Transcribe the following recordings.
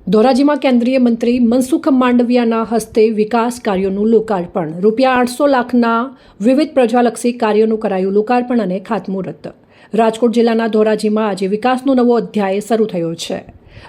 ધોરાજીમાં કેન્દ્રીય મંત્રી મનસુખ માંડવિયાના હસ્તે વિકાસ કાર્યોનું લોકાર્પણ. ₹800 લાખના વિવિધ પ્રજાલક્ષી કાર્યોનું કરાયું લોકાર્પણ અને ખાતમુહૂર્ત. રાજકોટ જિલ્લાના ધોરાજીમાં આજે વિકાસનો નવો અધ્યાય શરૂ થયો છે.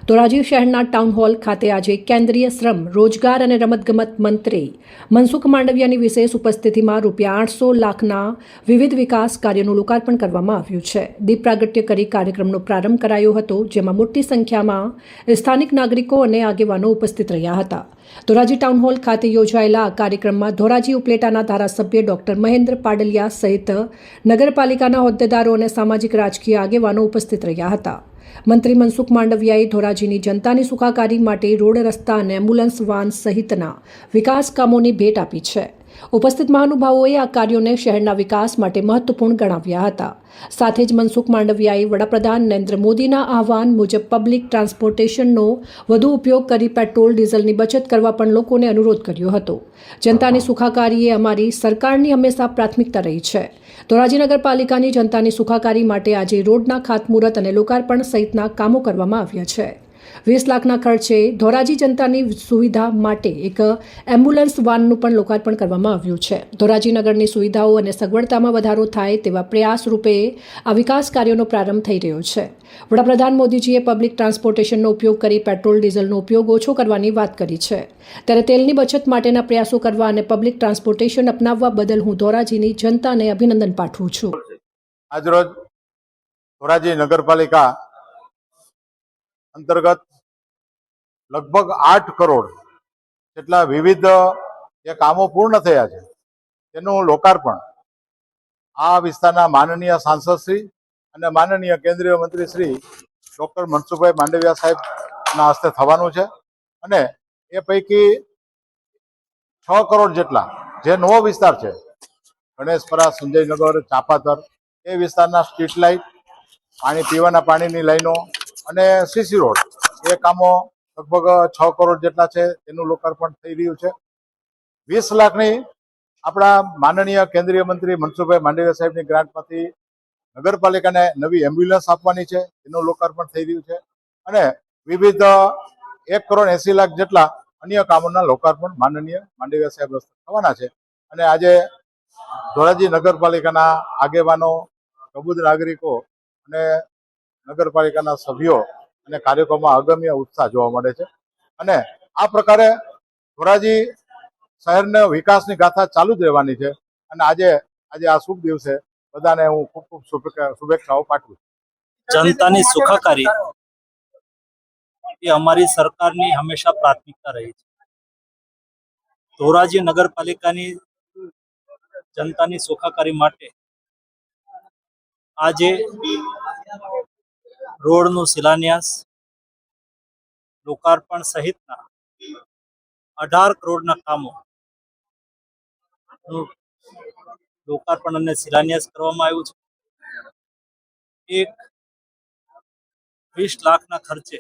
ધોરાજી શહેરના ટાઉન હોલ ખાતે આજે કેન્દ્રીય શ્રમ, રોજગાર અને રમતગમત મંત્રી મનસુખ માંડવિયાની વિશેષ ઉપસ્થિતિમાં ₹800 લાખના વિવિધ વિકાસ કાર્યોનું લોકાર્પણ કરવામાં આવ્યું છે. દીપ પ્રાગટ્ય કરી કાર્યક્રમનો પ્રારંભ કરાયો હતો, જેમાં મોટી સંખ્યામાં સ્થાનિક નાગરિકો અને આગેવાનો ઉપસ્થિત રહ્યા હતા. ધોરાજી ટાઉન હોલ ખાતે યોજાયેલા આ કાર્યક્રમમાં ધોરાજી ઉપલેટાના ધારાસભ્ય ડોક્ટર મહેન્દ્ર પાડલિયા સહિત નગરપાલિકાના હોદ્દેદારો અને સામાજિક રાજકીય આગેવાનો ઉપસ્થિત રહ્યા હતા. મંત્રી મનસુખ માંડવિયાએ ધોરાજીની જનતાની સુખાકારી માટે રોડ, રસ્તા અને એમ્બ્યુલન્સ વાન સહિતના વિકાસ કામોની ભેટ આપી છે. ઉપસ્થિત મહાનુભાવોએ આ કાર્યોને શહેરના વિકાસ માટે મહત્વપૂર્ણ ગણાવ્યા હતા. સાથે જ મનસુખ માંડવિયાએ વડાપ્રધાન નરેન્દ્ર મોદીના આહવાન મુજબ પબ્લિક ટ્રાન્સપોર્ટેશનનો વધુ ઉપયોગ કરી પેટ્રોલ, ડીઝલની બચત કરવા પણ લોકોને અનુરોધ કર્યો હતો. જનતાની સુખાકારી એ અમારી સરકારની હંમેશા પ્રાથમિકતા રહી છે. ધોરાજી નગરપાલિકાની જનતાની સુખાકારી માટે આજે રોડના ખાતમુહૂર્ત અને લોકાર્પણ સહિતના કામો કરવામાં આવ્યા છે. 20 લાખના ખર્ચે ધોરાજી જનતાની સુવિધા માટે એક એમ્બ્યુલન્સ વાનનું પણ લોકાર્પણ કરવામાં આવ્યું છે. ધોરાજી નગરની સુવિધાઓ અને સગવડતામાં વધારો થાય તેવા પ્રયાસ રૂપે આ વિકાસ કાર્યોનો પ્રારંભ થઈ રહ્યો છે. વડાપ્રધાન મોદીજીએ પબ્લિક ટ્રાન્સપોર્ટેશનનો ઉપયોગ કરી પેટ્રોલ, ડીઝલનો ઉપયોગ ઓછો કરવાની વાત કરી છે. ત્યારે તેલની બચત માટેના પ્રયાસો કરવા અને પબ્લિક ટ્રાન્સપોર્ટેશન અપનાવવા બદલ હું ધોરાજીની જનતાને અભિનંદન પાઠવું છું. આજરોજ ધોરાજી નગરપાલિકા અંતર્ગત લગભગ 8 કરોડ જેટલા વિવિધ જે કામો પૂર્ણ થયા છે તેનું લોકાર્પણ આ વિસ્તારના માનનીય સાંસદ શ્રી અને માનનીય કેન્દ્રીય મંત્રી શ્રી ડૉક્ટર મનસુખભાઈ માંડવિયા સાહેબના હસ્તે થવાનું છે. અને એ પૈકી 6 કરોડ જેટલા જે નવો વિસ્તાર છે, ગણેશપરા, સંજયનગર, ચાપાતર, એ વિસ્તારના સ્ટ્રીટ લાઇટ, પીવાના પાણીની લાઈનો અને સીસી રોડ, એ કામો લગભગ 6 કરોડ જેટલા છે તેનું લોકાર્પણ થઈ રહ્યું છે. 20 લાખની આપણા માનનીય કેન્દ્રીય મંત્રી મનસુખભાઈ માંડવિયા સાહેબની ગ્રાન્ટમાંથી નગરપાલિકાને નવી એમ્બ્યુલન્સ આપવાની છે, એનું લોકાર્પણ થઈ રહ્યું છે. અને વિવિધ 1,80,00,000 જેટલા અન્ય કામોના લોકાર્પણ માનનીય માંડવિયા સાહેબ થવાના છે. અને આજે ધોરાજી નગરપાલિકાના આગેવાનો, પ્રબુદ્ધ નાગરિકો અને નગરપાલિકાના સભ્યો અને કાર્યક્રમમાં અગમ્ય ઉત્સાહ જોવા મળે છે. અને આ પ્રકારે ધોરાજી શહેરના વિકાસની ગાથા ચાલુ જ રહેવાની છે. અને આજે આ શુભ દિવસે બધાને હું ખૂબ ખૂબ શુભેચ્છાઓ પાઠવું છું. જનતાની સુખાકારી એ અમારી સરકારની હંમેશા પ્રાથમિકતા રહી છે. ધોરાજી નગરપાલિકાની જનતાની સુખાકારી માટે આજે રોડનું શિલાન્યાસ, લોકાર્પણ સહિતના 18 કરોડના કામો લોકાર્પણ અને શિલાન્યાસ કરવામાં આવ્યું છે. એક 20 લાખના ખર્ચે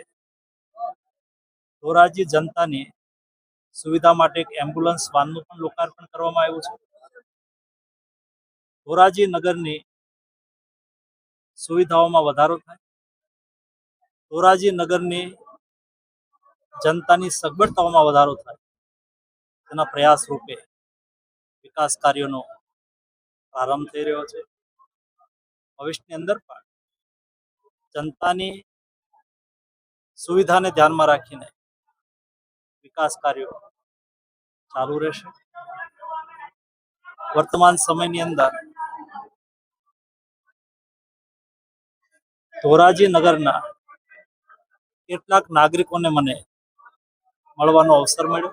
ધોરાજી જનતાની સુવિધા માટે એક એમ્બ્યુલન્સ વાનનું પણ લોકાર્પણ કરવામાં આવ્યું છે. ધોરાજી નગરની સુવિધાઓમાં વધારો થાય, ધોરાજી નગરની જનતાની સગવડતાઓમાં વધારો થાય, તેના પ્રયાસ રૂપે વિકાસ કાર્યોનો પ્રારંભ થઈ રહ્યો છે. ભવિષ્યની અંદર પણ જનતાની સુવિધાને ધ્યાનમાં રાખીને વિકાસ કાર્યો ચાલુ રહેશે. વર્તમાન સમયની અંદર ધોરાજી નગરના કેટલાક નાગરિકોને મને મળવાનો અવસર મળ્યો,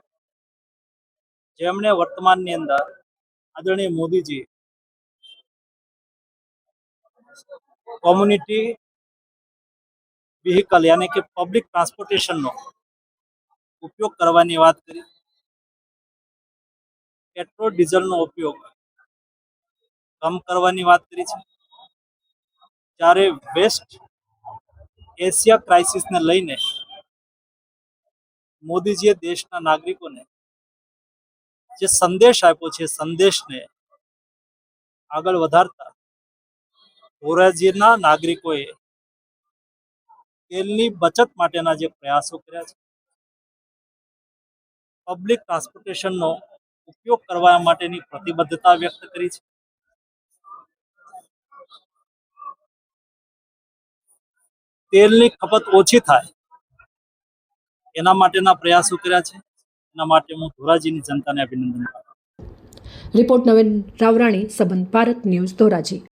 જેમણે વર્તમાનની અંદર આદરણીય મોદીજી કોમ્યુનિટી વ્હીકલ યાની કે પબ્લિક ટ્રાન્સપોર્ટેશનનો ઉપયોગ કરવાની વાત કરી. પેટ્રોલ, ડીઝલનો ઉપયોગ કમ કરવાની વાત કરી છે. જ્યારે વેસ્ટ એશિયા ક્રાઇસિસને લઈને મોદીજીએ દેશના નાગરિકોને જે સંદેશ આપ્યો છે, સંદેશને આગળ વધારતા ધોરાજીના નાગરિકોએ તેલની બચત માટેના જે પ્રયાસો કર્યા છે, પબ્લિક ટ્રાન્સપોર્ટેશનનો ઉપયોગ કરવા માટેની પ્રતિબદ્ધતા વ્યક્ત કરી છે. તેલની ખપત ઓછી થાય એના માટેના પ્રયાસો કર્યા છે. એના માટે હું ધોરાજીની જનતાને અભિનંદન આપું છું. રિપોર્ટ નવીન રાવરાણી, સંબંધ ભારત ન્યૂઝ, ધોરાજી.